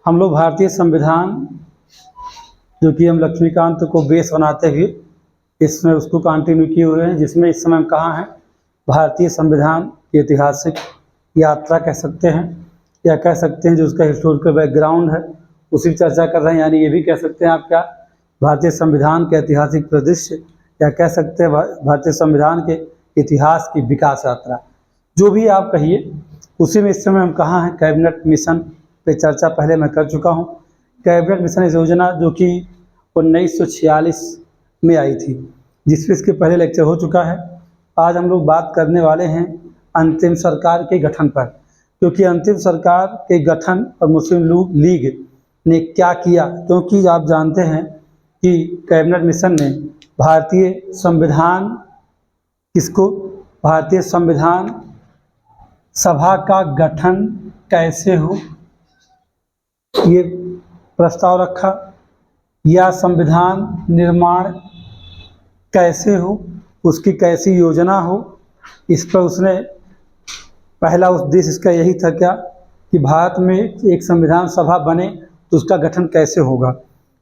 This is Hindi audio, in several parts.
हम लोग भारतीय संविधान जो कि हम लक्ष्मीकांत को बेस बनाते हुए इसमें उसको कंटिन्यू किए हुए हैं, जिसमें इस समय हम कहाँ हैं, भारतीय संविधान की ऐतिहासिक यात्रा कह सकते हैं या कह सकते हैं जो उसका हिस्टोरिकल बैकग्राउंड है उसी की चर्चा कर रहे हैं। यानी ये भी कह सकते हैं आप क्या, भारतीय संविधान के ऐतिहासिक परिदृश्य या कह सकते हैं भारतीय संविधान के इतिहास की विकास यात्रा, जो भी आप कहिए। उसी में इस समय हम कहाँ हैं, कैबिनेट मिशन पे चर्चा पहले मैं कर चुका हूँ। कैबिनेट मिशन योजना जो कि 1946 में आई थी, जिसमें इसके पहले लेक्चर हो चुका है। आज हम लोग बात करने वाले हैं अंतिम सरकार के गठन पर, क्योंकि अंतिम सरकार के गठन और मुस्लिम लीग ने क्या किया, क्योंकि आप जानते हैं कि कैबिनेट मिशन ने भारतीय संविधान भारतीय संविधान सभा का गठन कैसे हो ये प्रस्ताव रखा, या संविधान निर्माण कैसे हो, उसकी कैसी योजना हो। इस पर उसने पहला उद्देश्य इसका यही था क्या कि भारत में एक संविधान सभा बने तो उसका गठन कैसे होगा,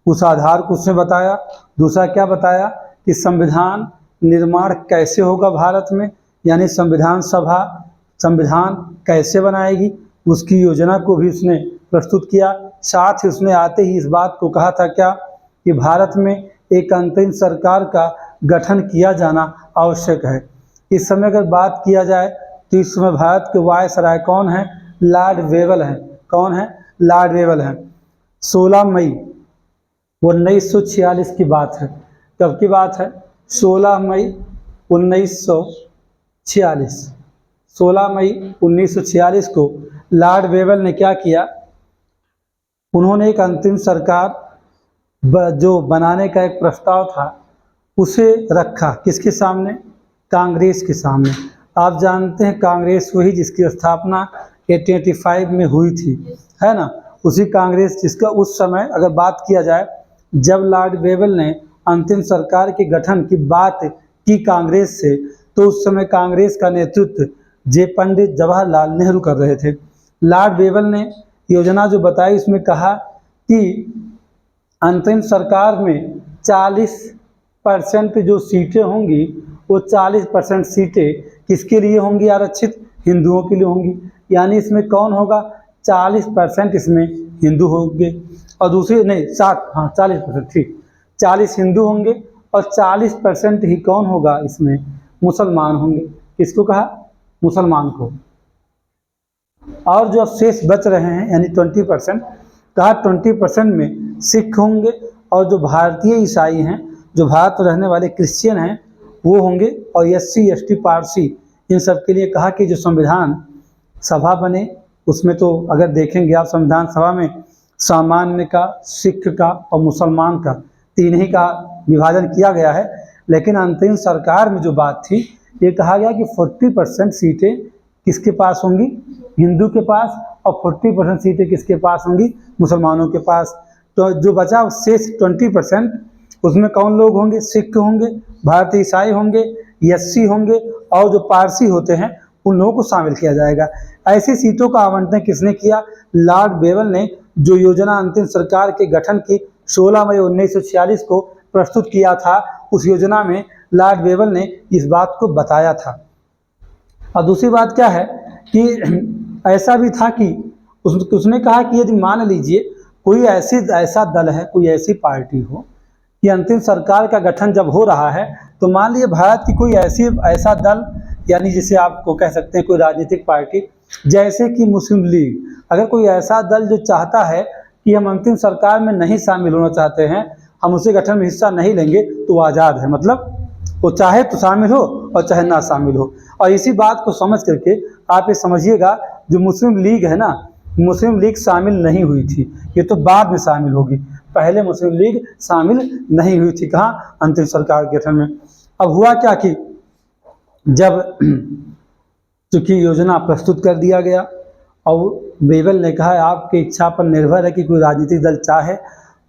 उस आधार को उसने बताया। दूसरा क्या बताया कि संविधान निर्माण कैसे होगा भारत में, यानी संविधान सभा संविधान कैसे बनाएगी, उसकी योजना को भी उसने प्रस्तुत किया। साथ ही उसने आते ही इस बात को कहा था क्या कि भारत में एक अंतरिम सरकार का गठन किया जाना आवश्यक है। इस समय अगर बात किया जाए तो इस समय भारत के वायसराय कौन है, लॉर्ड वेवल हैं। कौन है, लॉर्ड वेवल हैं। 16 मई 1946 की बात है। कब की बात है, 16 मई 1946। 16 मई 1946 को लॉर्ड वेवल ने क्या किया, उन्होंने एक अंतिम सरकार जो बनाने का एक प्रस्ताव था उसे रखा। किसके सामने, कांग्रेस के सामने। आप जानते हैं कांग्रेस वही जिसकी स्थापना 1885 में हुई थी, है ना, उसी कांग्रेस जिसका उस समय अगर बात किया जाए जब लॉर्ड वेवल ने अंतिम सरकार के गठन की बात की कांग्रेस से, तो उस समय कांग्रेस का नेतृत्व पंडित जवाहरलाल नेहरू कर रहे थे। लॉर्ड वेवल ने योजना जो बताई उसमें कहा कि अंतिम सरकार में 40% जो सीटें होंगी वो 40% सीटें किसके लिए होंगी, आरक्षित हिंदुओं के लिए होंगी। यानी इसमें कौन होगा, 40% इसमें हिंदू होंगे और दूसरे नहीं 40%, ठीक, 40 हिंदू होंगे और 40% ही कौन होगा, इसमें मुसलमान होंगे। किसको कहा, मुसलमान को। और जो शेष बच रहे हैं यानी 20%, कहा 20% में सिख होंगे और जो भारतीय ईसाई हैं, जो भारत में रहने वाले क्रिश्चियन हैं वो होंगे, और SC ST पारसी, इन सब के लिए कहा कि जो संविधान सभा बने उसमें तो अगर देखेंगे आप संविधान सभा में सामान्य का, सिख का और मुसलमान का, तीन ही का विभाजन किया गया है। लेकिन अंतिम सरकार में जो बात थी ये कहा गया कि 40% सीटें किसके पास होंगी, हिंदू के पास, और 40% सीटें किसके पास होंगी, मुसलमानों के पास। तो जो बचा शेष 20% उसमें कौन लोग होंगे, सिख होंगे, भारतीय ईसाई होंगे, SC होंगे और जो पारसी होते हैं उन लोगों को शामिल किया जाएगा। ऐसी सीटों का आवंटन किसने किया, लॉर्ड वेवल ने, जो योजना अंतिम सरकार के गठन की 16 मई 1946 को प्रस्तुत किया था। उस योजना में लॉर्ड वेवल ने इस बात को बताया था। और दूसरी बात क्या है कि ऐसा भी था कि उसने कहा कि यदि मान लीजिए कोई ऐसा दल है, कोई ऐसी पार्टी हो कि अंतिम सरकार का गठन जब हो रहा है, तो मान लीजिए भारत की कोई ऐसा दल, यानी जिसे आपको कह सकते हैं कोई राजनीतिक पार्टी, जैसे कि मुस्लिम लीग, अगर कोई ऐसा दल जो चाहता है कि हम अंतिम सरकार में नहीं शामिल होना चाहते हैं, हम उसे गठन में हिस्सा नहीं लेंगे, तो वो आज़ाद है। मतलब वो चाहे तो शामिल हो और चाहे ना शामिल हो। और इसी बात को समझ करके आप ये समझिएगा, जो मुस्लिम लीग है ना, मुस्लिम लीग शामिल नहीं हुई थी, ये तो बाद में शामिल होगी, पहले मुस्लिम लीग शामिल नहीं हुई थी। कहाँ, अंतिम सरकार के गठन में। अब हुआ क्या कि जब चूंकि योजना प्रस्तुत कर दिया गया और वेवल ने कहा आपकी इच्छा पर निर्भर है कि कोई राजनीतिक दल चाहे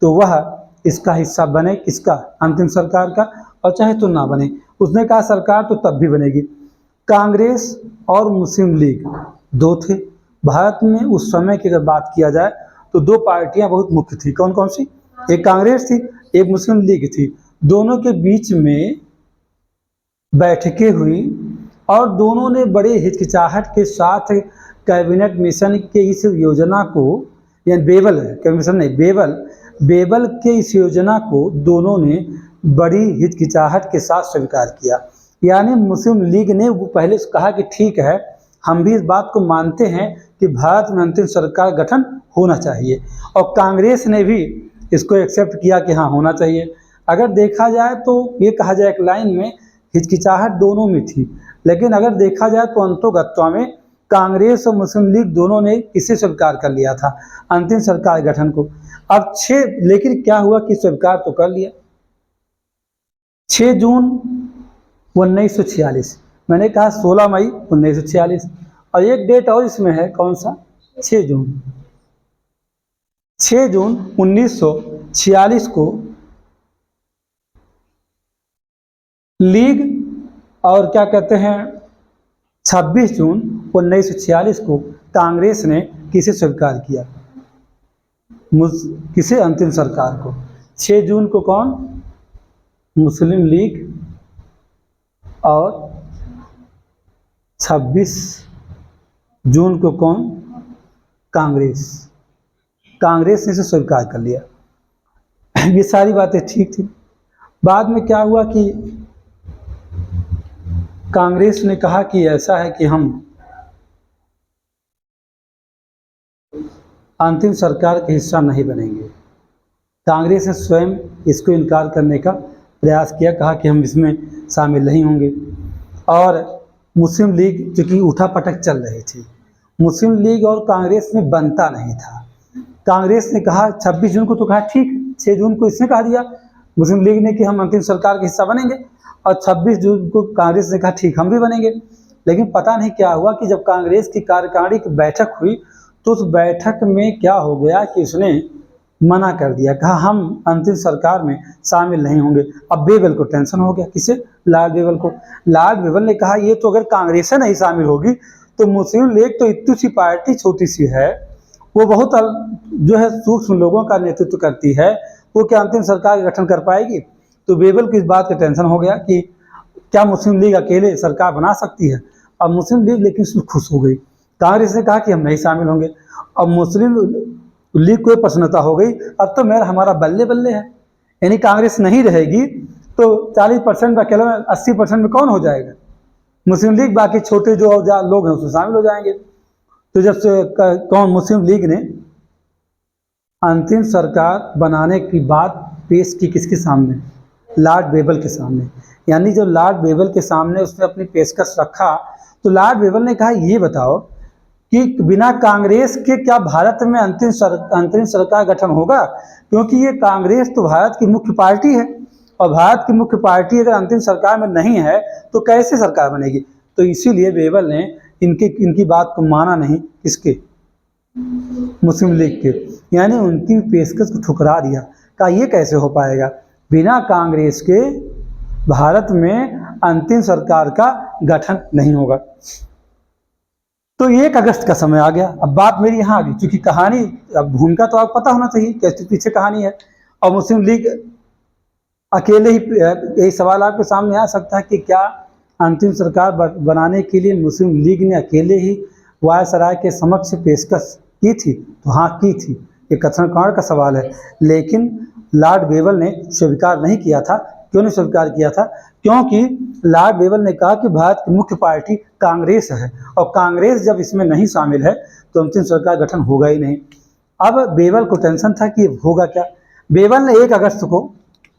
तो वह इसका हिस्सा बने, किसका, अंतिम सरकार का, और चाहे तो ना बने। उसने कहा सरकार तो तब भी बनेगी। कांग्रेस और मुस्लिम लीग दो थे भारत में उस समय की अगर बात किया जाए तो दो पार्टियां बहुत मुख्य थी। कौन कौन सी? एक कांग्रेस थी, एक मुस्लिम लीग थी। दोनों के बीच में बैठकें हुई और दोनों ने बड़े हिचकिचाहट के साथ कैबिनेट मिशन के इस योजना को, यानी बेबल कमीशन नहीं, बेबल के इस योजना को दोनों ने बड़ी हिचकिचाहट के साथ स्वीकार किया। यानी मुस्लिम लीग ने पहले कहा कि ठीक है, हम भी इस बात को मानते हैं कि भारत में अंतरिम सरकार गठन होना चाहिए, और कांग्रेस ने भी इसको एक्सेप्ट किया कि हाँ होना चाहिए। अगर देखा जाए तो ये कहा जाए एक लाइन में हिचकिचाहट दोनों में थी, लेकिन अगर देखा जाए तो अंतोगत्वा में कांग्रेस और मुस्लिम लीग दोनों ने इसे स्वीकार कर लिया था, अंतिम सरकार गठन को। अब लेकिन क्या हुआ कि स्वीकार तो कर लिया। 6 जून 1946, मैंने कहा 16 मई 1946, और एक डेट और इसमें है, कौन सा? 6 जून 1946 को लीग, और क्या कहते हैं 26 जून 1946 को कांग्रेस ने किसे स्वीकार किया? किसे? अंतिम सरकार को। 6 जून को कौन? मुस्लिम लीग, और 26 जून को कौन? कांग्रेस। कांग्रेस ने इसे स्वीकार कर लिया। ये सारी बातें ठीक थी। बाद में क्या हुआ कि कांग्रेस ने कहा कि ऐसा है कि हम अंतिम सरकार का हिस्सा नहीं बनेंगे। कांग्रेस ने स्वयं इसको इनकार करने का प्रयास किया, कहा कि हम इसमें शामिल नहीं होंगे। और मुस्लिम लीग चूँकि उठापटक चल रही थी, मुस्लिम लीग और कांग्रेस में बनता नहीं था। कांग्रेस ने कहा 26 जून को तो कहा ठीक, 6 जून को इसने कहा दिया मुस्लिम लीग ने कि हम अंतिम सरकार का हिस्सा बनेंगे, और 26 जून को कांग्रेस ने कहा ठीक हम भी बनेंगे। लेकिन पता नहीं क्या हुआ कि जब कांग्रेस की कार्यकारिणी की बैठक हुई तो उस बैठक में क्या हो गया कि उसने मना कर दिया, कहा हम अंतिम सरकार में शामिल नहीं होंगे। अब बेबल को टेंशन हो गया। किसे? लॉर्ड बेबल को। लॉर्ड बेबल ने कहा ये तो अगर कांग्रेस नहीं शामिल होगी तो मुस्लिम लीग तो इतनी सी पार्टी छोटी सी है, वो बहुत जो है सूक्ष्म लोगों का नेतृत्व करती है, वो क्या अंतिम सरकार का गठन कर पाएगी? तो बेबल को इस बात का टेंशन हो गया कि क्या मुस्लिम लीग अकेले सरकार बना सकती है? अब मुस्लिम लीग लेकिन इसमें खुश हो गई। कांग्रेस ने कहा कि हम नहीं शामिल होंगे। अब मुस्लिम लीग को प्रसन्नता हो गई, अब तो हमारा बल्ले बल्ले है, यानी कांग्रेस नहीं रहेगी तो 40% अकेले में 80% में कौन हो जाएगा? मुस्लिम लीग। बाकी छोटे जो लोग हैं उसमें शामिल हो जाएंगे। तो जब से कौन? मुस्लिम लीग ने अंतिम सरकार बनाने की बात पेश की किसके सामने? लॉर्ड बेबल के सामने। यानी जब लॉर्ड बेबल के सामने उसने अपनी पेशकश रखा तो लॉर्ड बेबल ने कहा ये बताओ कि बिना कांग्रेस के क्या भारत में अंतरिम सरकार गठन होगा? क्योंकि ये कांग्रेस तो भारत की मुख्य पार्टी है, और भारत की मुख्य पार्टी अगर अंतिम सरकार में नहीं है तो कैसे सरकार बनेगी? तो इसीलिए बेबल ने इनकी बात को माना नहीं। किसके? मुस्लिम लीग के। यानी उनकी पेशकश को ठुकरा दिया, कहा ये कैसे हो पाएगा, बिना कांग्रेस के भारत में अंतिम सरकार का गठन नहीं होगा। तो 1 अगस्त का समय आ गया। अब बात मेरी यहाँ आ गई, क्योंकि कहानी, अब भूमिका तो आपको पता होना चाहिए कैसे पीछे कहानी है। और मुस्लिम लीग अकेले ही, यही सवाल आपके सामने आ सकता है कि क्या अंतिम सरकार बनाने के लिए मुस्लिम लीग ने अकेले ही वायसराय के समक्ष पेशकश की थी? तो हाँ की थी, ये कथन कौन का सवाल है। लेकिन लॉर्ड बेबल ने स्वीकार नहीं किया था। क्यों नहीं स्वीकार किया था? क्योंकि लॉर्ड बेबल ने कहा कि भारत की मुख्य पार्टी कांग्रेस है, और कांग्रेस जब इसमें नहीं शामिल है तो अंतिम सरकार गठन होगा ही नहीं। अब बेबल को टेंशन था कि होगा क्या। बेबल ने 1 अगस्त को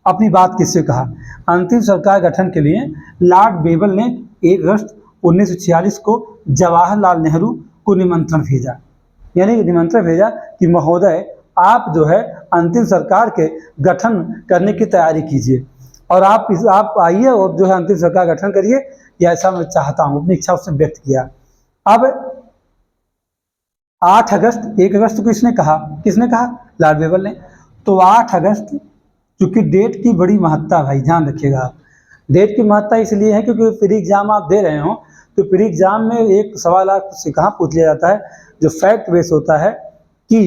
अपनी बात किससे कहा? अंतिम सरकार गठन के लिए लॉर्ड बेबल ने 1 अगस्त 1946 को जवाहरलाल नेहरू को निमंत्रण भेजा। यानी निमंत्रण भेजा कि महोदय आप जो है अंतिम सरकार के गठन करने की तैयारी कीजिए, और आप आइए और जो है अंतिम सरकार गठन करिए, या ऐसा मैं चाहता हूँ, अपनी इच्छा उसने व्यक्त किया। अब 8 अगस्त, 1 अगस्त को इसने कहा, किसने कहा? लॉर्ड बेबल ने। तो 8 अगस्त, क्योंकि डेट की बड़ी महत्ता, भाई ध्यान रखिएगा आप, डेट की महत्ता इसलिए है क्योंकि प्री एग्जाम आप दे रहे हो, तो प्री एग्जाम में एक सवाल आपसे कहाँ पूछ लिया जाता है, जो फैक्ट बेस होता है कि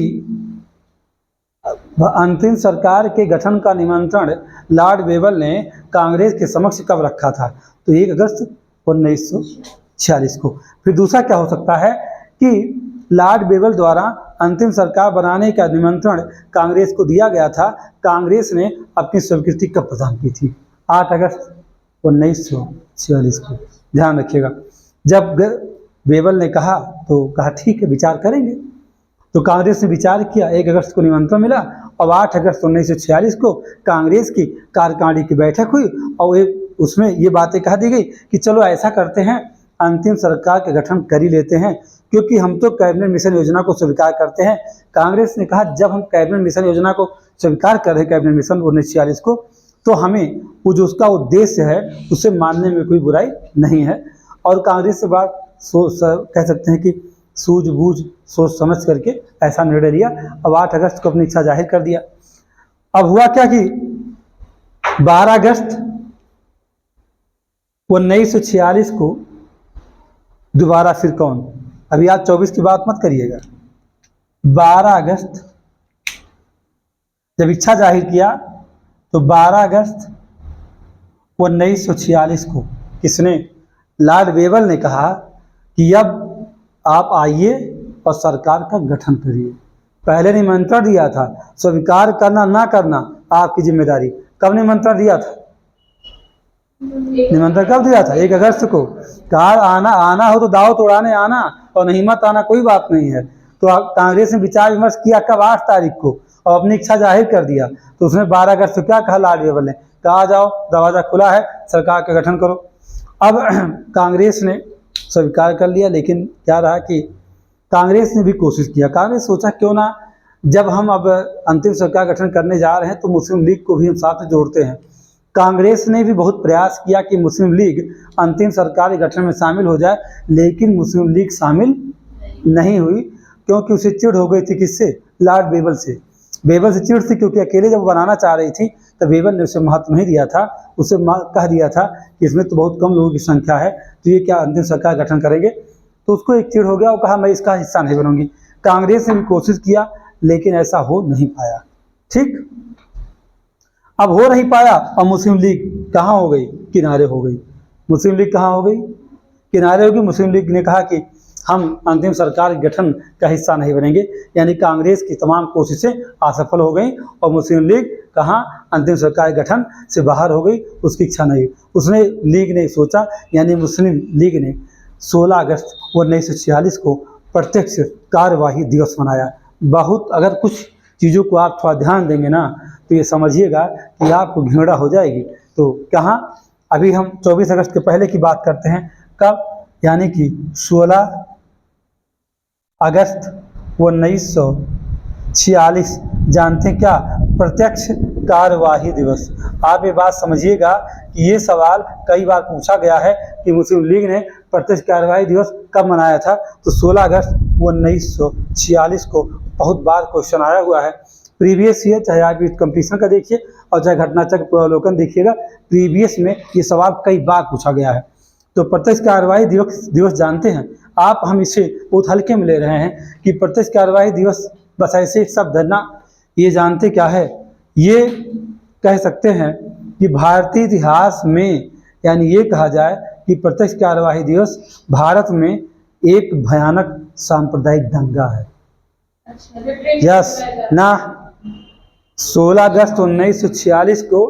अंतिम सरकार के गठन का निमंत्रण लॉर्ड वेवल ने कांग्रेस के समक्ष कब रखा था? तो 1 अगस्त 1946 को। फिर दूसरा क्या हो सकता है कि लॉर्ड वेवल द्वारा अंतिम सरकार बनाने का निमंत्रण कांग्रेस को दिया गया था, कांग्रेस ने अपनी स्वीकृति कब प्रदान की थी? 8 अगस्त 1946 को। ध्यान रखिएगा, जब वेवल ने कहा तो कहा ठीक है विचार करेंगे, तो कांग्रेस ने विचार किया, 1 अगस्त को निमंत्रण मिला और 8 अगस्त 1946 को कांग्रेस की कार्यकारिणी की बैठक हुई और उसमें ये बातें कह दी गई कि चलो ऐसा करते हैं, अंतिम सरकार का गठन कर ही लेते हैं, क्योंकि हम तो कैबिनेट मिशन योजना को स्वीकार करते हैं। कांग्रेस ने कहा जब हम कैबिनेट मिशन योजना को स्वीकार कर रहे कैबिनेट मिशन 1946 को, तो हमें वो जो उसका उद्देश्य है उसे मानने में कोई बुराई नहीं है। और कांग्रेस से बात कह सकते हैं कि सूझबूझ सोच समझ करके ऐसा निर्णय लिया। अब 8 अगस्त को अपनी इच्छा जाहिर कर दिया। अब हुआ क्या कि 12 अगस्त 1946 को दोबारा फिर कौन, अभी आज 24 की बात मत करिएगा, 12 अगस्त जब इच्छा जाहिर किया तो 12 अगस्त 1946 को किसने? लॉर्ड वेवल ने कहा कि अब आप आइए और सरकार का गठन करिए। पहले निमंत्रण दिया था, स्वीकार करना ना करना आपकी जिम्मेदारी। कब निमंत्रण दिया था? निमंत्रण कब दिया था? 1 अगस्त को। कहा आना हो तो दावत उड़ाने आना और नहीं मत आना, कोई बात नहीं है। तो कांग्रेस ने विचार विमर्श किया कब? 8 तारीख को, और अपनी इच्छा जाहिर कर दिया। तो उसने 12 अगस्त को क्या कहा लॉर्ड वेवल ने? कहा जाओ दरवाजा खुला है, सरकार का गठन करो। अब कांग्रेस ने स्वीकार कर लिया, लेकिन क्या रहा कि कांग्रेस ने भी कोशिश किया। कांग्रेस सोचा क्यों ना, जब हम अब अंतिम सरकार गठन करने जा रहे हैं तो मुस्लिम लीग को भी हम साथ में जोड़ते हैं। कांग्रेस ने भी बहुत प्रयास किया कि मुस्लिम लीग अंतिम सरकार के गठन में शामिल हो जाए, लेकिन मुस्लिम लीग शामिल नहीं हुई, क्योंकि उसे चिढ़ हो गई थी किससे? लॉर्ड वेवल से। वेवल से चिढ़ थी, क्योंकि अकेले जब बनाना चाह रही थी तो वेवल ने उसे महत्व नहीं दिया था। उसे कह दिया था कि इसमें तो बहुत कम लोगों की संख्या है, तो ये क्या अंतिम सरकार गठन करेंगे? तो उसको एक चिढ़ हो गया और कहा मैं इसका हिस्सा नहीं बनूंगी। कांग्रेस ने भी कोशिश किया, लेकिन ऐसा हो नहीं पाया। ठीक, अब हो नहीं पाया और मुस्लिम लीग कहाँ हो गई? किनारे हो गई। मुस्लिम लीग कहाँ हो गई? किनारे होगी। मुस्लिम लीग ने कहा कि हम अंतिम सरकार के गठन का हिस्सा नहीं बनेंगे, यानी कांग्रेस की तमाम कोशिशें असफल हो गई और मुस्लिम लीग कहाँ? अंतिम सरकार के गठन से बाहर हो गई, उसकी इच्छा नहीं। उसने लीग ने सोचा, यानी मुस्लिम लीग ने 16 अगस्त 1946 को प्रत्यक्ष कार्यवाही दिवस मनाया। बहुत, अगर कुछ चीज़ों को आप थोड़ा ध्यान देंगे ना तो ये समझिएगा कि आपको घृणा हो जाएगी। तो कहाँ? अभी हम 24 अगस्त के पहले की बात करते हैं। कब? यानी कि 16 अगस्त 1946 जानते हैं क्या? प्रत्यक्ष कार्यवाही दिवस। आप ये बात समझिएगा कि ये सवाल कई बार पूछा गया है कि मुस्लिम लीग ने प्रत्यक्ष कार्यवाही दिवस कब मनाया था? तो 16 अगस्त 1946 को बहुत बार क्वेश्चन आया हुआ है। प्रीवियस ईयर, चाहे आप कंपटीशन का देखिए और चाहे घटनाचक्र पूर्वावलोकन देखिएगा, प्रीवियस में ये सवाल कई बार पूछा गया है। तो प्रत्यक्ष कार्यवाही दिवस जानते हैं आप? हम इसे बहुत हल्के में ले रहे हैं कि प्रत्यक्ष कार्यवाही दिवस बस ऐसे शब्द है ना, ये जानते क्या है? ये कह सकते हैं कि भारतीय इतिहास में, यानी ये कहा जाए कि प्रत्यक्ष कार्यवाही दिवस भारत में एक भयानक सांप्रदायिक दंगा है। यस ना, 16 अगस्त 1946 को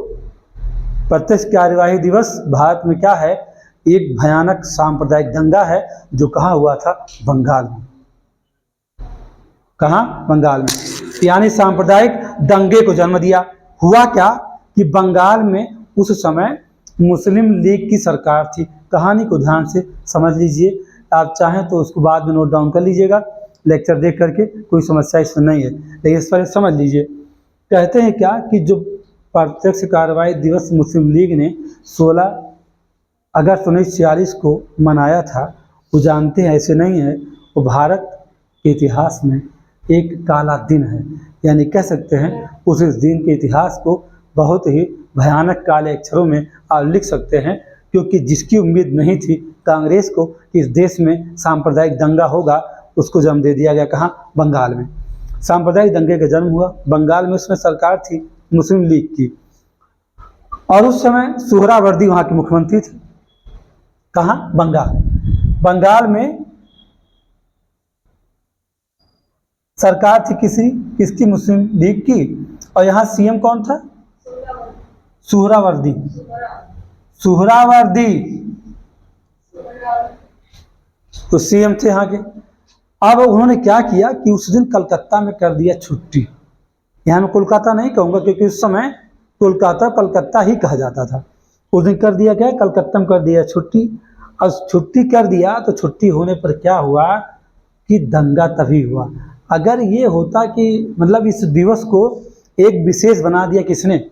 प्रत्यक्ष कार्यवाही दिवस भारत में क्या है? एक भयानक सांप्रदायिक दंगा है, जो कहाँ हुआ था? बंगाल में। कहाँ? बंगाल में। यानी सांप्रदायिक दंगे को जन्म दिया। हुआ क्या कि बंगाल में उस समय मुस्लिम लीग की सरकार थी। कहानी को ध्यान से समझ लीजिए, आप चाहें तो उसको बाद में नोट डाउन कर लीजिएगा लेक्चर देख करके, कोई समस्या इसमें नहीं है, लेकिन इस पर समझ लीजिए। कहते हैं क्या कि जो प्रत्यक्ष कार्रवाई दिवस मुस्लिम लीग ने 16 अगस्त 1946 को मनाया था, वो जानते हैं ऐसे नहीं है, वो भारत के इतिहास में एक काला दिन है। यानी कह सकते हैं उस दिन के इतिहास को बहुत ही भयानक काले अक्षरों में आप लिख सकते हैं, क्योंकि जिसकी उम्मीद नहीं थी कांग्रेस को कि इस देश में सांप्रदायिक दंगा होगा, उसको जन्म दे दिया गया। कहाँ? बंगाल में। सांप्रदायिक दंगे का जन्म हुआ। बंगाल में उसमें सरकार थी मुस्लिम लीग की, और उस समय सुहरावर्दी वहाँ के मुख्यमंत्री थे। कहाँ? बंगाल। बंगाल में सरकार थी किसकी? मुस्लिम लीग की। और यहाँ सीएम कौन था? सुहरावर्दी। सुहरावर्दी तो सीएम थे यहाँ के। अब उन्होंने क्या किया कि उस दिन कलकत्ता में कर दिया छुट्टी। यहाँ मैं कोलकाता नहीं कहूँगा क्योंकि उस समय कलकत्ता ही कहा जाता था। उस दिन कर दिया क्या? कलकत्ता में कर दिया छुट्टी। और छुट्टी कर दिया तो छुट्टी होने पर क्या हुआ कि दंगा तभी हुआ। अगर ये होता कि मतलब इस दिवस को एक विशेष बना दिया किसने?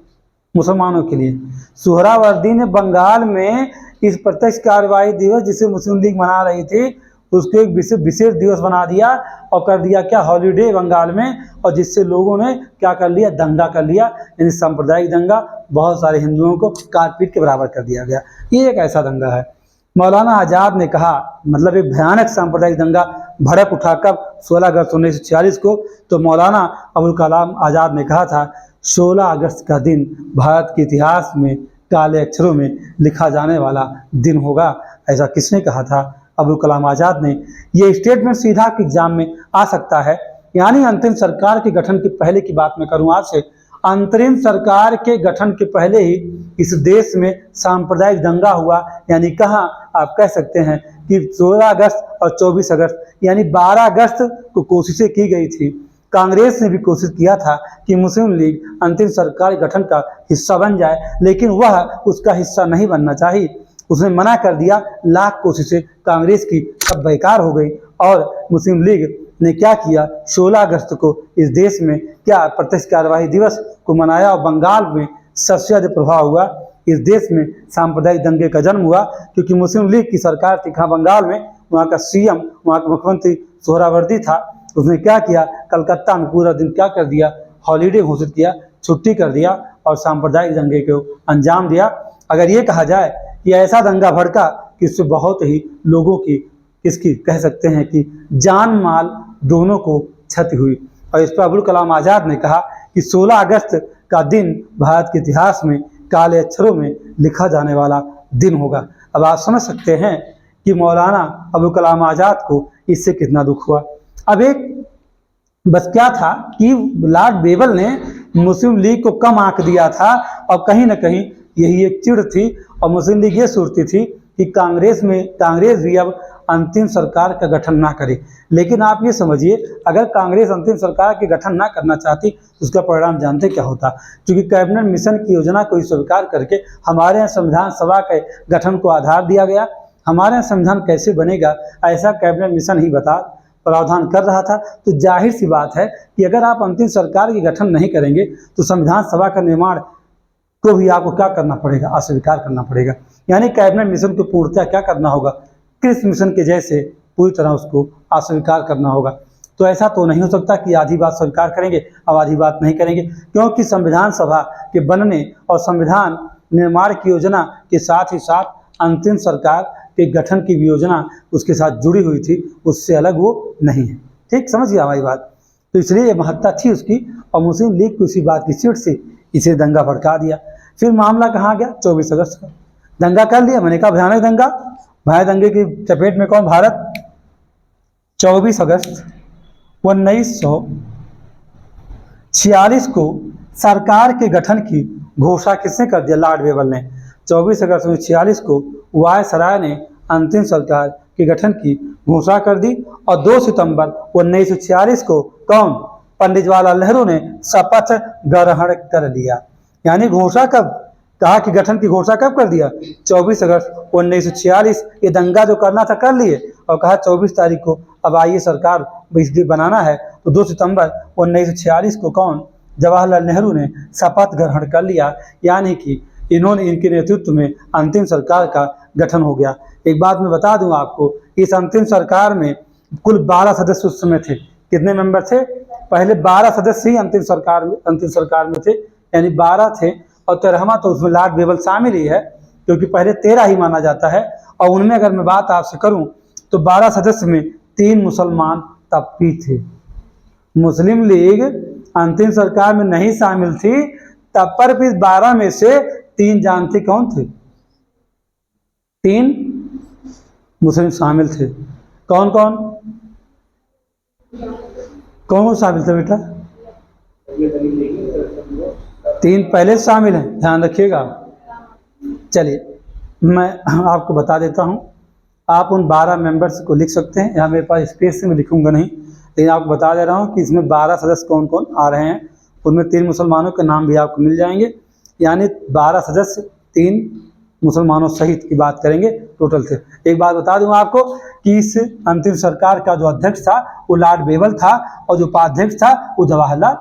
मुसलमानों के लिए। सुहरावर्दी ने बंगाल में इस प्रत्यक्ष कार्रवाई दिवस जिसे मुस्लिम लीग मना रही थी उसको एक विशेष दिवस बना दिया और कर दिया क्या? हॉलीडे बंगाल में। और जिससे लोगों ने क्या कर लिया? दंगा कर लिया, यानी सांप्रदायिक दंगा। बहुत सारे हिंदुओं को काट पीट के बराबर कर दिया गया। ये एक ऐसा दंगा है। मौलाना आज़ाद ने कहा, मतलब एक भयानक सांप्रदायिक दंगा भड़क उठा कब? 16 अगस्त 1946 को। तो मौलाना अबुल कलाम आज़ाद ने कहा था 16 अगस्त का दिन भारत के इतिहास में काले अक्षरों में लिखा जाने वाला दिन होगा। ऐसा किसने कहा था? अबुल कलाम आज़ाद ने। ये स्टेटमेंट सीधा एग्जाम में आ सकता है। यानी अंतरिम सरकार के गठन के पहले की बात मैं करूँ आपसे, अंतरिम सरकार के गठन के पहले ही इस देश में सांप्रदायिक दंगा हुआ। यानी कहाँ? आप कह सकते हैं कि 16 अगस्त और 24 अगस्त यानी 12 अगस्त को कोशिशें की गई थी। कांग्रेस ने भी कोशिश किया था कि मुस्लिम लीग अंतिम सरकार गठन का हिस्सा बन जाए, लेकिन वह उसका हिस्सा नहीं बनना चाहिए। उसने मना कर दिया। लाख कोशिशें कांग्रेस की सब बेकार हो गई। और मुस्लिम लीग ने क्या किया? 16 अगस्त को इस देश में क्या प्रत्यक्ष कार्यवाही दिवस को मनाया। और बंगाल में सबसे ज़्यादा प्रभाव हुआ। इस देश में सांप्रदायिक दंगे का जन्म हुआ क्योंकि मुस्लिम लीग की सरकार थी कहाँ? बंगाल में। वहाँ का सीएम, वहाँ का मुख्यमंत्री सुहरावर्दी था। उसने क्या किया? कलकत्ता में पूरा दिन क्या कर दिया? हॉलीडे घोषित किया, छुट्टी कर दिया और सांप्रदायिक दंगे को अंजाम दिया। अगर ये कहा जाए कि ऐसा दंगा भड़का कि इससे बहुत ही लोगों की किसकी कह सकते हैं कि जान माल दोनों को क्षति हुई। और इस पर अबुल कलाम आज़ाद ने कहा कि 16 अगस्त का दिन भारत के इतिहास में काले अक्षरों में लिखा जाने वाला दिन होगा। अब आप समझ सकते हैं कि मौलाना अबुल कलाम आज़ाद को इससे कितना दुख हुआ। अब एक बस क्या था कि लॉर्ड बेवल ने मुस्लिम लीग को कम आंक दिया था और कहीं ना कहीं यही एक चिढ़ थी। और मुस्लिम लीग ये सोचती थी कि कांग्रेस भी अब अंतिम सरकार का गठन ना करे। लेकिन आप ये समझिए, अगर कांग्रेस अंतिम सरकार के गठन ना करना चाहती तो उसका परिणाम जानते क्या होता? क्योंकि कैबिनेट मिशन की योजना को स्वीकार करके हमारे यहाँ संविधान सभा के गठन को आधार दिया गया। हमारे यहाँ संविधान कैसे बनेगा ऐसा कैबिनेट मिशन ही प्रावधान कर रहा था। तो जाहिर सी बात है कि अगर आप अंतिम सरकार की गठन नहीं करेंगे तो संविधान सभा का निर्माण को भी आपको क्या करना पड़ेगा? अस्वीकार करना पड़ेगा। यानी कैबिनेट मिशन को पूर्णतः क्या करना होगा? कृषि मिशन के जैसे पूरी तरह उसको अस्वीकार करना होगा। तो ऐसा तो नहीं हो सकता कि आधी बात स्वीकार करेंगे और आधी बात नहीं करेंगे, क्योंकि संविधान सभा के बनने और संविधान निर्माण की योजना के साथ ही साथ अंतिम सरकार के गठन की योजना उसके साथ जुड़ी हुई थी, उससे अलग वो नहीं है। ठीक समझिए हमारी बात। तो इसलिए ये महत्ता थी उसकी। और मुस्लिम लीग को इसी बात की चिढ़ से इसे दंगा भड़का दिया। फिर मामला कहाँ गया? 24 अगस्त का दंगा कर लिया। मैंने कहा भयानक दंगा। भयानक दंगे की चपेट में कौन? भारत। 24 अगस्त 1946 को सरकार के गठन की घोषणा किसने कर दिया? लॉर्ड बेवल ने। 24 अगस्त 1946 को वायसराय ने अंतिम सरकार के गठन की घोषणा कर दी। और 2 सितंबर 1946 को कौन? पंडित जवाहरलाल नेहरू ने शपथ ग्रहण कर लिया। यानी घोषणा कब? कहा कि गठन की घोषणा कब कर दिया? 24 अगस्त 1946। ये दंगा जो करना था कर लिए और कहा 24 तारीख को अब आइए सरकार इसलिए बनाना है। तो 2 सितंबर 1946 को कौन? जवाहरलाल नेहरू ने शपथ ग्रहण कर लिया। यानी कि इनके नेतृत्व में अंतिम सरकार का गठन हो गया। एक बात मैं बता दूं आपको, इस अंतिम सरकार में कुल 12 सदस्य उस समय थे। कितने मेंबर थे? पहले 12 सदस्य ही अंतिम सरकार में थे, यानी 12 थे। और 13वां तो उसमें लॉर्ड बेवल शामिल ही है, क्योंकि पहले 13 ही माना जाता है। और उनमें अगर मैं बात आपसे करूं तो 12 सदस्य में 3 मुसलमान तब भी थे। मुस्लिम लीग अंतिम सरकार में नहीं शामिल थी, तब पर भी 12 में से 3 जानते कौन थे? 3 मुस्लिम शामिल थे। कौन कौन कौन शामिल थे बेटा? 3 पहले शामिल हैं, ध्यान रखिएगा। चलिए मैं आपको बता देता हूं, आप उन 12 मेंबर्स को लिख सकते हैं। यहाँ मेरे पास स्पेस से मैं लिखूंगा नहीं, लेकिन आपको बता दे रहा हूं कि इसमें 12 सदस्य कौन कौन आ रहे हैं। उनमें 3 मुसलमानों के नाम भी आपको मिल जाएंगे, यानी 12 सदस्य 3 मुसलमानों सहित की बात करेंगे टोटल थे। एक बात बता दूं आपको कि इस अंतिम सरकार का जो अध्यक्ष था वो लॉर्ड बेवल था, और जो उपाध्यक्ष था वो जवाहरलाल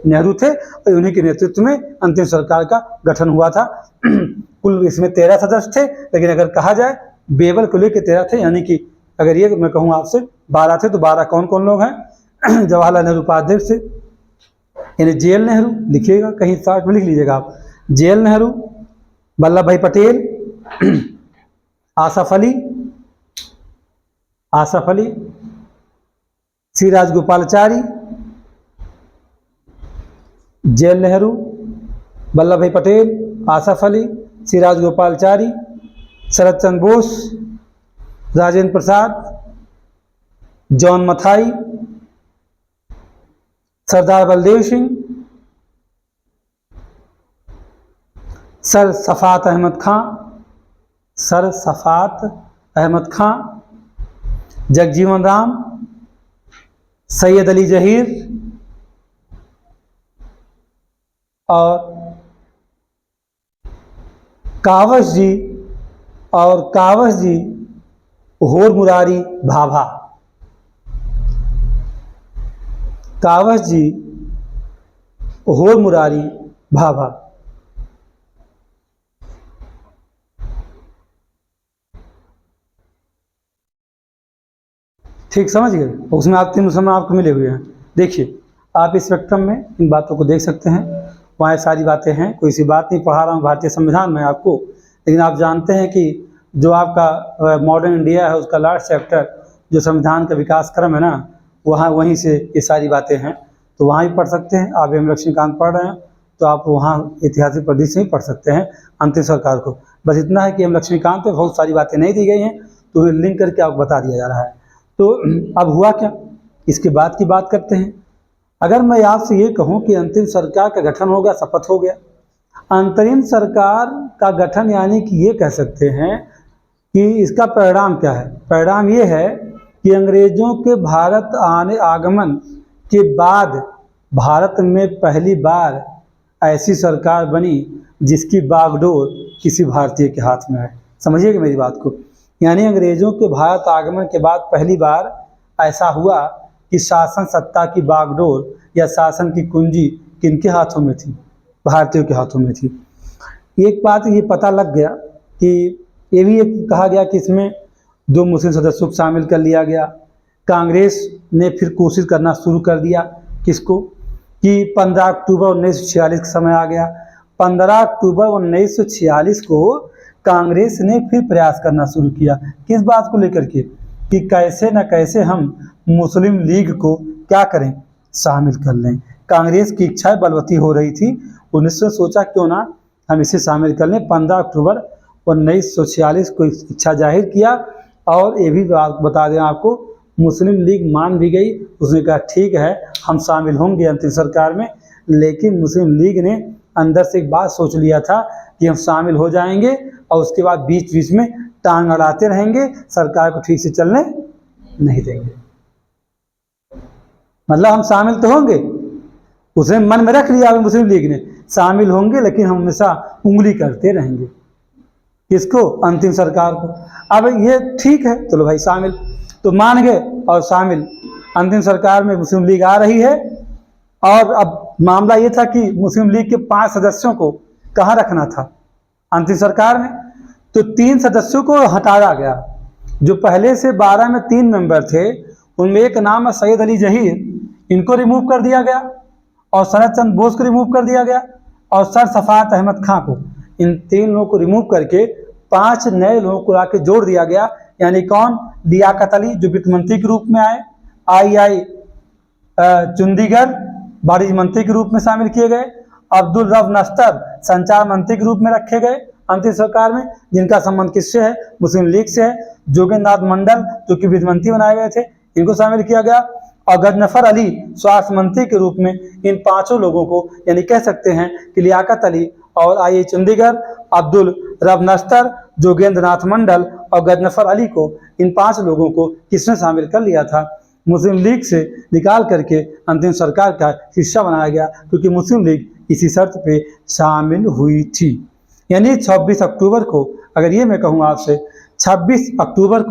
नेहरू थे, और उन्हीं के नेतृत्व में अंतिम सरकार का गठन हुआ था। कुल इसमें 13 सदस्य थे, लेकिन अगर कहा जाए बेवल को लेकर 13 थे, यानी कि अगर ये मैं कहूँ आपसे 12 थे, तो 12 कौन कौन लोग हैं? जवाहरलाल नेहरू उपाध्यक्ष थे, यानी जेएल नेहरू, लिखिएगा कहीं शॉर्ट में लिख लीजिएगा आप, जेएल नेहरू, वल्लभ भाई पटेल, आसफ अली, श्री राजगोपालाचारी, जेएल नेहरू, वल्लभ भाई पटेल, आसफ अली, श्री राजगोपालाचारी, शरद चंद्र बोस, राजेंद्र प्रसाद, जॉन मथाई, सरदार बलदेव सिंह, सर सफात अहमद खां, जगजीवन राम, सैयद अली जहीर और कावस जी होर मुरारी भाभा। कावस जी होर मुरारी भाभा। ठीक समझ गए? उसमें आप 3 मुसलमान आपको मिले हुए हैं। देखिए आप इस स्पेक्ट्रम में इन बातों को देख सकते हैं, वहाँ सारी बातें हैं, कोई सी बात नहीं पढ़ा रहा हूँ भारतीय संविधान में आपको, लेकिन आप जानते हैं कि जो आपका मॉडर्न इंडिया है उसका लास्ट चैप्टर जो संविधान का विकास क्रम है ना, वहीं से ये सारी बातें हैं, तो वहाँ भी पढ़ सकते हैं। आप एम लक्ष्मीकांत पढ़ रहे हैं तो आप वहाँ ऐतिहासिक परिधि से ही पढ़ सकते हैं अंतिम सरकार को। बस इतना है कि एम लक्ष्मीकांत पे बहुत सारी बातें नहीं दी गई हैं, तो लिंक करके आपको बता दिया जा रहा है। तो अब हुआ क्या, इसके बाद की बात करते हैं। अगर मैं आपसे ये कहूँ कि अंतिम सरकार का गठन हो गया, शपथ हो गया, अंतरिम सरकार का गठन, यानी कि ये कह सकते हैं कि इसका परिणाम क्या है? परिणाम ये है कि अंग्रेजों के भारत आगमन के बाद भारत में पहली बार ऐसी सरकार बनी जिसकी बागडोर किसी भारतीय के हाथ में है। समझिएगा मेरी बात को, यानी अंग्रेजों के भारत आगमन के बाद पहली बार ऐसा हुआ कि शासन सत्ता की बागडोर या शासन की कुंजी किनके हाथों में थी? भारतीयों के हाथों में थी। एक बात ये पता लग गया कि ये भी कहा गया कि इसमें 2 मुस्लिम सदस्यों को शामिल कर लिया गया। कांग्रेस ने फिर कोशिश करना शुरू कर दिया, किसको? कि 15 अक्टूबर 1946 का समय आ गया। 15 अक्टूबर 1946 को कांग्रेस ने फिर प्रयास करना शुरू किया, किस बात को लेकर के? कि कैसे न कैसे हम मुस्लिम लीग को क्या करें, शामिल कर लें। कांग्रेस की इच्छा बलवती हो रही थी, उन्होंने सोचा क्यों ना हम इसे शामिल कर लें। 15 अक्टूबर 1946 को इच्छा जाहिर किया, और ये भी बात बता दें आपको, मुस्लिम लीग मान भी गई। उसने कहा ठीक है हम शामिल होंगे अंतिम सरकार में, लेकिन मुस्लिम लीग ने अंदर से एक बात सोच लिया था कि हम शामिल हो जाएंगे और उसके बाद बीच बीच में टांग अड़ाते रहेंगे, सरकार को ठीक से चलने नहीं देंगे। मतलब हम शामिल तो होंगे, उसने मन में रख लिया मुस्लिम लीग ने, शामिल होंगे लेकिन हम हमेशा उंगली करते रहेंगे, किसको? अंतिम सरकार को। अब ये ठीक है, चलो भाई शामिल, तो मान गए और शामिल। अंतिम सरकार में मुस्लिम लीग आ रही है, और अब मामला ये था कि मुस्लिम लीग के 5 सदस्यों को कहाँ रखना था अंतिम सरकार में, तो 3 सदस्यों को हटाया गया। जो पहले से 12 में 3 मेंबर थे, उनमें एक नाम है सैयद अली जहीर, इनको रिमूव कर दिया गया, और शरद चंद्र बोस को रिमूव कर दिया गया, और सर सफात अहमद खां को। इन 3 लोगों को रिमूव करके 5 नए लोगों को लाके जोड़ दिया गया। यानी कौन? लियाकत अली जो वित्त मंत्री के रूप में आए, चुंडीगढ़ वाणिज्य मंत्री के रूप में शामिल किए गए। अब्दुल रब नस्तर संचार मंत्री के रूप में रखे गए अंतिम सरकार में, जिनका संबंध किससे है? मुस्लिम लीग से है। जोगेंद्र नाथ मंडल जो कि विधि मंत्री बनाए गए थे, इनको शामिल किया गया। और गजनफर अली स्वास्थ्य मंत्री के रूप में इन पांचों लोगों को, यानी कह सकते हैं कि लियाकत अली और आई चंडीगढ़, अब्दुल रब नस्तर, जोगेंद्र नाथ मंडल और गजनफर अली को, इन 5 लोगों को किसने शामिल कर लिया था? मुस्लिम लीग से निकाल करके अंतिम सरकार का हिस्सा बनाया गया, क्योंकि मुस्लिम लीग इसी शर्त पे शामिल हुई थी। यानी 26 अक्टूबर को, अगर ये मैं कहूँ आपसे, 26 अक्टूबर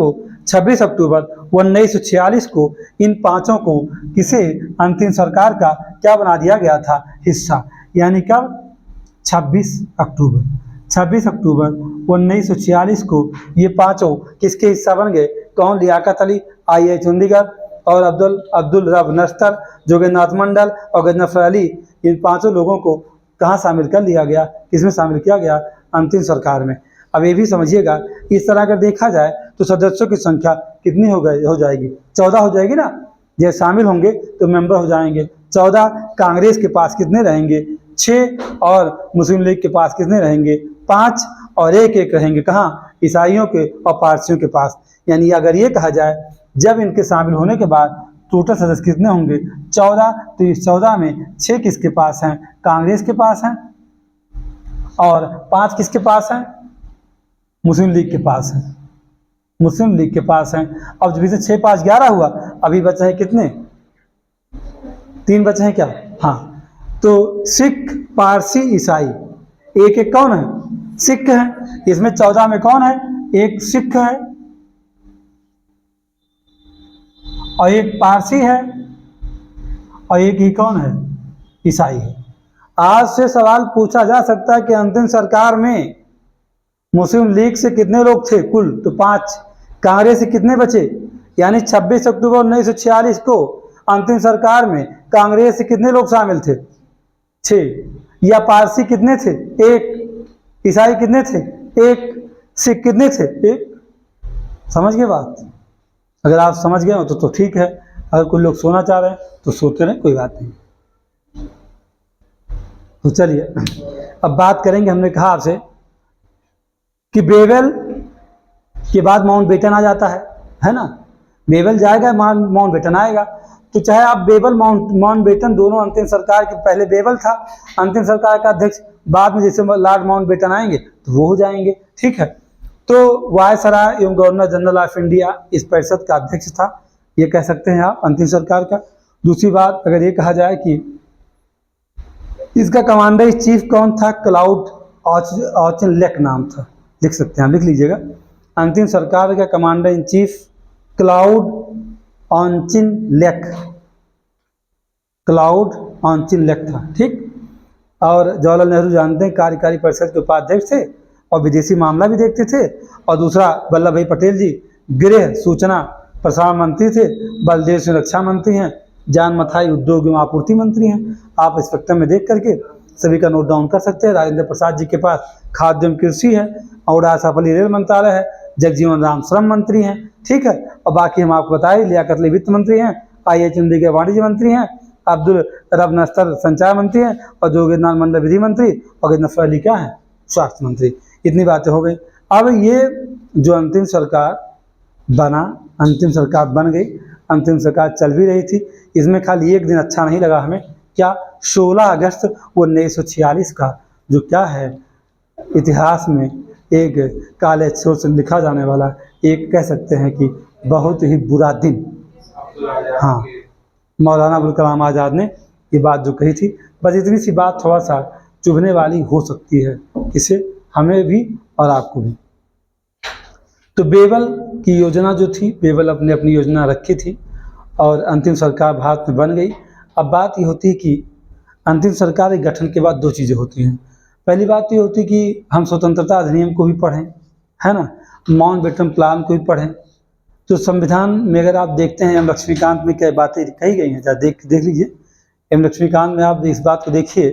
1946 को इन पांचों को किसे अंतिम सरकार का क्या बना दिया गया था? हिस्सा। यानी कब? 26 अक्टूबर 1946 को ये पांचों किसके हिस्सा बन गए? कौन? लियाकत अली, आई चंडीगढ़ और अब्दुल रब नस्तर, जोगेंद्र नाथ मंडल और गजनफर अली, इन पांचों लोगों को कहाँ शामिल कर लिया गया? किसमें शामिल किया गया? अंतिम सरकार में। अब ये भी समझिएगा, इस तरह अगर देखा जाए तो सदस्यों की संख्या कितनी हो जाएगी? 14 हो जाएगी ना। ये शामिल होंगे तो मेंबर हो जाएंगे 14। कांग्रेस के पास कितने रहेंगे? 6। और मुस्लिम लीग के पास कितने रहेंगे? 5। और एक रहेंगे कहाँ? ईसाइयों के और पारसियों के पास। यानी अगर ये कहा जाए, जब इनके शामिल होने के बाद टोटल सदस्य कितने होंगे? 14। तो इस 14 में 6 किसके पास हैं? कांग्रेस के पास हैं। और 5 किसके पास हैं? मुस्लिम लीग के पास हैं। अब जब इसे 6, 5, 11 हुआ, अभी बचे हैं कितने? 3 बचे हैं क्या? हाँ, तो सिख, पारसी, ईसाई, एक कौन है? सिख है। इसमें 14 में कौन है? एक सिख है और एक पारसी है और एक ही कौन है? ईसाई है। आज से सवाल पूछा जा सकता है कि अंतिम सरकार में मुस्लिम लीग से कितने लोग थे कुल? तो 5। कांग्रेस से कितने बचे? यानी 26 अक्टूबर 1946 को अंतिम सरकार में कांग्रेस से कितने लोग शामिल थे? 6। या पारसी कितने थे? 1। ईसाई कितने थे? 1। सिख कितने थे? 1। समझ गए बात? अगर आप समझ गए हो तो ठीक है। अगर कोई लोग सोना चाह रहे हैं तो सोते रहें, कोई बात नहीं। तो चलिए अब बात करेंगे। हमने कहा आपसे कि बेवल के बाद माउंटबेटन आ जाता है ना। बेवल जाएगा, माउंटबेटन आएगा। तो चाहे आप बेवल माउंटबेटन दोनों अंतिम सरकार के, पहले बेवल था अंतिम सरकार का अध्यक्ष, बाद में जैसे लॉर्ड माउंटबेटन आएंगे तो वो हो जाएंगे, ठीक है। तो वायसराय एवं गवर्नर जनरल ऑफ इंडिया इस परिषद का अध्यक्ष था, ये कह सकते हैं आप अंतिम सरकार का। दूसरी बात, अगर ये कहा जाए कि इसका कमांडर इन चीफ कौन था? क्लाउड ऑचिनलेक नाम था, लिख सकते हैं, लिख लीजिएगा। अंतिम सरकार का commander in chief cloud Auchinleck था, ठीक। और जवाहरलाल नेहरू जानते हैं कार्यकारी परिषद के उपाध्यक्ष थे और विदेशी मामला भी देखते थे। और दूसरा, वल्लभ भाई पटेल जी गृह सूचना प्रसारण मंत्री थे, बलदेव सिंह रक्षा मंत्री हैं, जान मथाई उद्योग एवं आपूर्ति मंत्री हैं। आप स्पेक्ट्रम में देख करके सभी का नोट डाउन कर सकते हैं। राजेंद्र प्रसाद जी के पास खाद्य एवं कृषि है, और आसाफली रेल मंत्रालय है, जगजीवन राम श्रम मंत्री हैं, ठीक है। और बाकी हम आपको बताएं, लियाकत अली वित्त मंत्री हैं, आई चंडीगढ़ वाणिज्य मंत्री हैं, अब्दुल रब नस्तर संचार मंत्री हैं, और जोगेंद्र नाथ मंडल विधि मंत्री, और गजनफर अली क्या है? स्वास्थ्य मंत्री। इतनी बातें हो गई। अब ये जो अंतिम सरकार बन गई, अंतिम सरकार चल भी रही थी। इसमें खाली एक दिन अच्छा नहीं लगा हमें, क्या? 16 अगस्त 1946 का, जो क्या है इतिहास में एक काले अक्षरों से लिखा जाने वाला, एक कह सकते हैं कि बहुत ही बुरा दिन। हाँ, मौलाना अबुल कलाम आज़ाद ने ये बात जो कही थी, बस इतनी सी बात थोड़ा सा चुभने वाली हो सकती है, किसे? हमें भी और आपको भी। तो बेवल की योजना जो थी, बेवल अपनी योजना रखी थी और अंतिम सरकार भारत में बन गई। अब बात ये होती है कि अंतिम सरकार के गठन के बाद 2 चीज़ें होती हैं। पहली बात ये होती है कि हम स्वतंत्रता अधिनियम को भी पढ़ें, है ना, माउंटबेटन प्लान को भी पढ़ें। तो संविधान में अगर आप देखते हैं, एम लक्ष्मीकांत में क्या बातें कही गई हैं, जरा देख लीजिए। एम लक्ष्मीकांत में आप इस बात को देखिए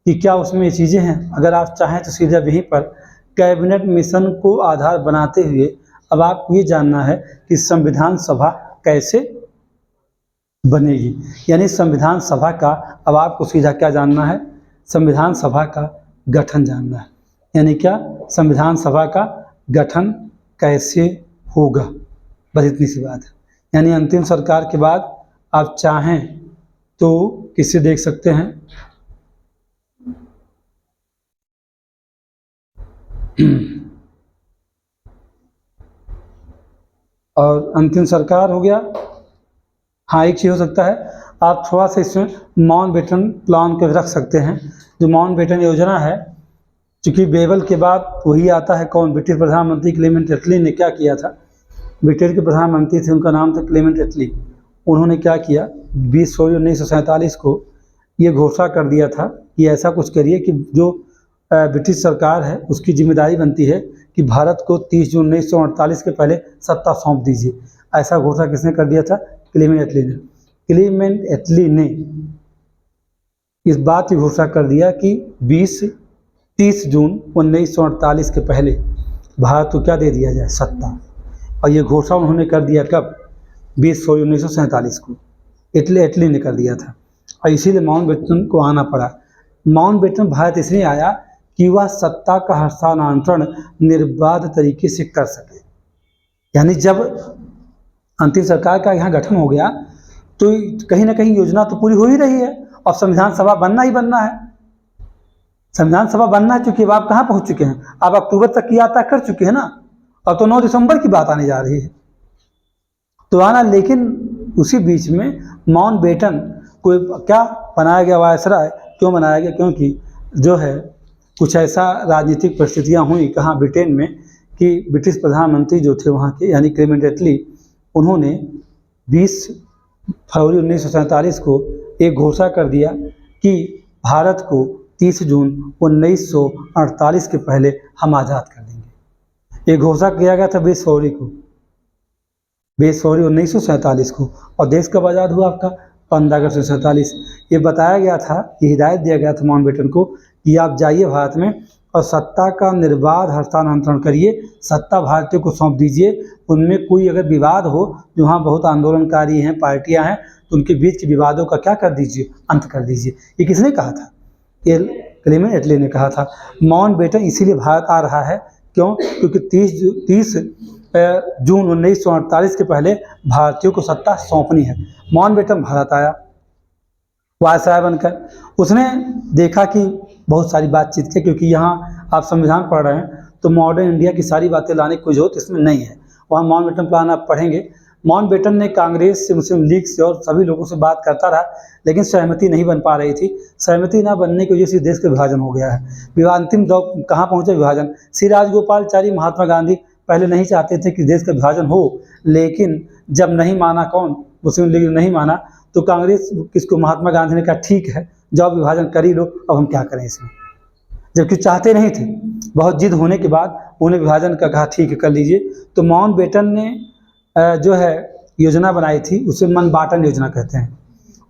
कि क्या उसमें ये चीज़ें हैं। अगर आप चाहें तो सीधा यहीं पर कैबिनेट मिशन को आधार बनाते हुए अब आपको ये जानना है कि संविधान सभा कैसे बनेगी। यानी संविधान सभा का, अब आपको सीधा क्या जानना है, संविधान सभा का गठन जानना है। यानी क्या, संविधान सभा का गठन कैसे होगा, बस इतनी सी बात है। यानी अंतिम सरकार के बाद आप चाहें तो किसे देख सकते हैं, और अंतिम सरकार हो गया। हाँ, एक चीज़ हो सकता है, आप थोड़ा सा इसमें माउंटबेटन प्लान को रख सकते हैं। जो माउंटबेटन योजना है, चूँकि बेवल के बाद वही आता है कौन, ब्रिटिश प्रधानमंत्री क्लेमेंट एटली ने क्या किया था। ब्रिटेन के प्रधानमंत्री थे, उनका नाम था क्लेमेंट एटली। उन्होंने क्या किया, 20 फरवरी 1947 को ये घोषणा कर दिया था कि ऐसा कुछ करिए कि जो ब्रिटिश सरकार है उसकी जिम्मेदारी बनती है कि भारत को 30 जून 1948 के पहले सत्ता सौंप दीजिए। ऐसा घोषणा किसने कर दिया था, क्लेमेंट एटली ने। क्लेमेंट एटली ने इस बात की घोषणा कर दिया कि 30 जून 1948 के पहले भारत को क्या दे दिया जाए, सत्ता। और ये घोषणा उन्होंने कर दिया कब, 20 फरवरी 1947 को एटली ने कर दिया था। और इसीलिए माउंटबेटन को आना पड़ा। माउंटबेटन भारत इसलिए आया कि वह सत्ता का हस्तांतरण निर्बाध तरीके से कर सके। यानी जब अंतिम सरकार का यहाँ गठन हो गया तो कहीं ना कहीं योजना तो पूरी हो ही रही है, और संविधान सभा बनना ही बनना है। संविधान सभा बनना है, क्योंकि अब आप कहाँ पहुँच चुके हैं, आप अक्टूबर तक की यात्रा कर चुके हैं ना, अब तो 9 दिसंबर की बात आने जा रही है तो आना। लेकिन उसी बीच में माउंटबेटन को क्या बनाया गया, वायसराय क्यों बनाया गया, क्योंकि जो है कुछ ऐसा राजनीतिक परिस्थितियां हुई कहाँ ब्रिटेन में कि ब्रिटिश प्रधानमंत्री जो थे वहाँ के, यानी क्लेमेंट एटली, उन्होंने 20 फरवरी 1947 को एक घोषणा कर दिया कि भारत को 30 जून 1948 के पहले हम आज़ाद कर देंगे। ये घोषणा किया गया था 20 फरवरी 1947 को। और देश कब आज़ाद हुआ आपका, 15 अगस्त 1947। ये बताया गया था, ये हिदायत दिया गया था माउंटबेटन को कि आप जाइए भारत में और सत्ता का निर्बाध हस्तांतरण करिए, सत्ता भारतीयों को सौंप दीजिए। उनमें कोई अगर विवाद हो, जो वहाँ बहुत आंदोलनकारी हैं, पार्टियां हैं, तो उनके बीच के विवादों का क्या कर दीजिए, अंत कर दीजिए। ये किसने कहा था, ये क्लेमेंट एटली ने कहा था। माउंटबेटन इसीलिए भारत आ रहा है, क्यों, क्योंकि 30 जून 1948 के पहले भारतीयों को सत्ता सौंपनी है। माउंटबेटन भारत आया वायसराय बनकर। उसने देखा कि बहुत सारी बातचीत है, क्योंकि यहाँ आप संविधान पढ़ रहे हैं तो मॉडर्न इंडिया की सारी बातें लाने की कोई जरूरत इसमें नहीं है। वहाँ माउंटबेटन प्लान आप पढ़ेंगे। माउंटबेटन ने कांग्रेस से, मुस्लिम लीग से और सभी लोगों से बात करता रहा, लेकिन सहमति नहीं बन पा रही थी। सहमति ना बनने की वजह से देश का विभाजन हो गया है। अंतिम दौर कहाँ पहुँचे विभाजन, श्री राजगोपालाचारी महात्मा गांधी पहले नहीं चाहते थे कि देश का विभाजन हो, लेकिन जब नहीं माना, कौन, मुस्लिम लीग ने नहीं माना, तो कांग्रेस किसको, महात्मा गांधी ने कहा ठीक है जाओ विभाजन कर ही लो, अब हम क्या करें इसमें। जबकि चाहते नहीं थे, बहुत जिद होने के बाद उन्हें विभाजन का कहा ठीक है कर लीजिए। तो माउंटबेटन ने जो है योजना बनाई थी, उसे मनबाटन योजना कहते हैं।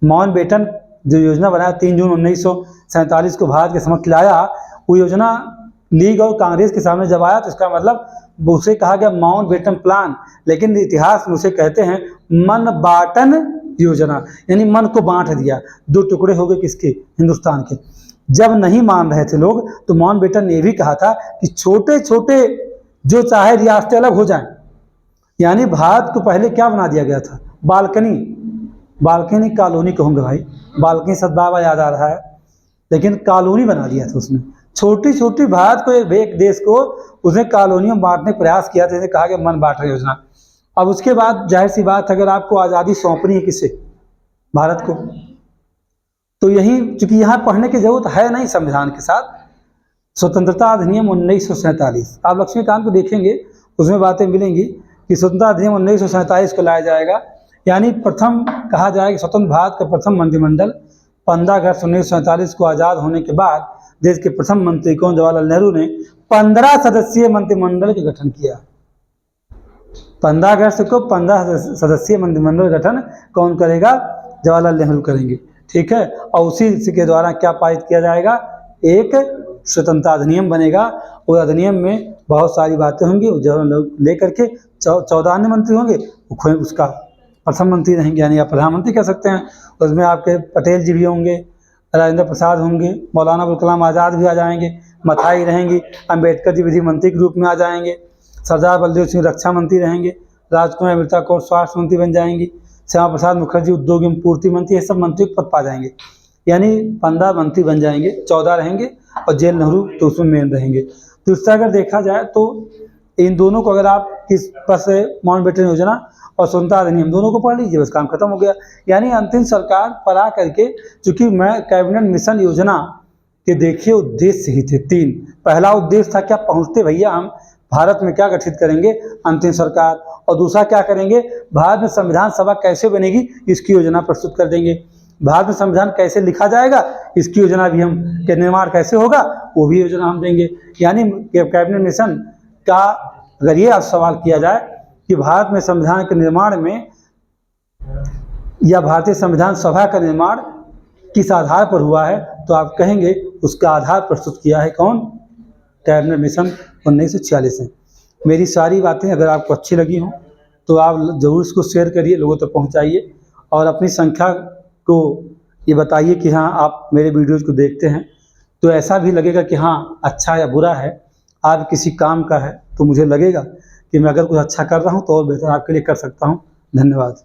माउंटबेटन जो योजना बनाया 3 जून 1947 को भारत के समक्ष लाया, वो योजना लीग और कांग्रेस के सामने जब आया तो इसका मतलब उसे कहा गया माउंटबेटन प्लान, लेकिन इतिहास में उसे कहते हैं मनबाटन योजना। यानी मन को बांट दिया, 2 टुकड़े हो गए किसके, हिंदुस्तान के। जब नहीं मान रहे थे लोग तो माउंटबेटन ने भी कहा था कि छोटे छोटे जो चाहे रियासतें अलग हो जाएं। यानी भारत को पहले क्या बना दिया गया था, बालकनी कॉलोनी कहूँगे भाई, बालकनी सदभाव याद आ रहा है, लेकिन कॉलोनी बना दिया था उसने। छोटी छोटी भारत को, एक देश को उसने कॉलोनियों में बांटने का प्रयास किया था, कहा गया मन बांटन योजना। अब उसके बाद जाहिर सी बात, अगर आपको आज़ादी सौंपनी है किसे, भारत को, तो यही, चूंकि यहाँ पढ़ने की जरूरत है नहीं संविधान के साथ, स्वतंत्रता अधिनियम 1947 आप लक्ष्मीकांत को देखेंगे, उसमें बातें मिलेंगी कि स्वतंत्रता अधिनियम 1947 को लाया जाएगा। यानी प्रथम कहा जाएगा स्वतंत्र भारत का प्रथम मंत्रिमंडल 15 अगस्त 1947 को आज़ाद होने के बाद देश के प्रथम मंत्री कौन, जवाहरलाल नेहरू ने 15 सदस्यीय मंत्रिमंडल का गठन किया। 15 अगस्त को 15 सदस्यीय मंत्रिमंडल गठन कौन करेगा, जवाहरलाल नेहरू करेंगे, ठीक है। और उसी के द्वारा क्या पारित किया जाएगा, एक स्वतंत्रता अधिनियम बनेगा। और अधिनियम में बहुत सारी बातें होंगी, जो लोग लेकर के 14 अन्य मंत्री होंगे, उसका प्रथम मंत्री रहेंगे, यानी आप प्रधानमंत्री कह सकते हैं। उसमें आपके पटेल जी भी होंगे, राजेंद्र प्रसाद होंगे, मौलाना अबुल कलाम आज़ाद भी आ जाएंगे, मथाई रहेंगी, अंबेडकर जी विधि मंत्री के रूप में आ जाएंगे, सरदार बलदेव सिंह रक्षा मंत्री रहेंगे, राजकुमार अमृता कौर स्वास्थ्य मंत्री बन जाएंगी, श्यामा प्रसाद मुखर्जी उद्योग एवं पूर्ति मंत्री, ये सब मंत्री पद पा जाएंगे। यानी 15 मंत्री बन जाएंगे, 14 रहेंगे और जेल नेहरू तो उसमें मेन रहेंगे। तो इस तरह अगर देखा जाए तो इन दोनों को अगर आप इस पर से माउंटबेटन योजना और स्वतंत्रता अधिनियम दोनों को पढ़ लीजिए, बस काम खत्म हो गया। यानी अंतिम सरकार पर आ करके, चूंकि मैं कैबिनेट मिशन योजना के देखिए उद्देश्य ही थे 3। पहला उद्देश्य था क्या, पहुंचते भैया हम भारत में क्या गठित करेंगे, अंतिम सरकार, और दूसरा क्या करेंगे, भारत में संविधान सभा कैसे बनेगी इसकी योजना प्रस्तुत कर देंगे, भारत में संविधान कैसे लिखा जाएगा इसकी योजना भी हम, के निर्माण कैसे होगा वो भी योजना हम देंगे। यानी कैबिनेट मिशन का अगर ये आज सवाल किया जाए कि भारत में संविधान के निर्माण में या भारतीय संविधान सभा का निर्माण किस आधार पर हुआ है, तो आप कहेंगे उसका आधार प्रस्तुत किया है कौन, कैबिनेट मिशन 1946 है। मेरी सारी बातें अगर आपको अच्छी लगी हों तो आप ज़रूर इसको शेयर करिए, लोगों तक पहुंचाइए, और अपनी संख्या को ये बताइए कि हाँ आप मेरे वीडियोज़ को देखते हैं। तो ऐसा भी लगेगा कि हाँ अच्छा या बुरा है, आप किसी काम का है तो मुझे लगेगा कि मैं अगर कुछ अच्छा कर रहा हूँ तो और बेहतर आपके लिए कर सकता हूँ। धन्यवाद।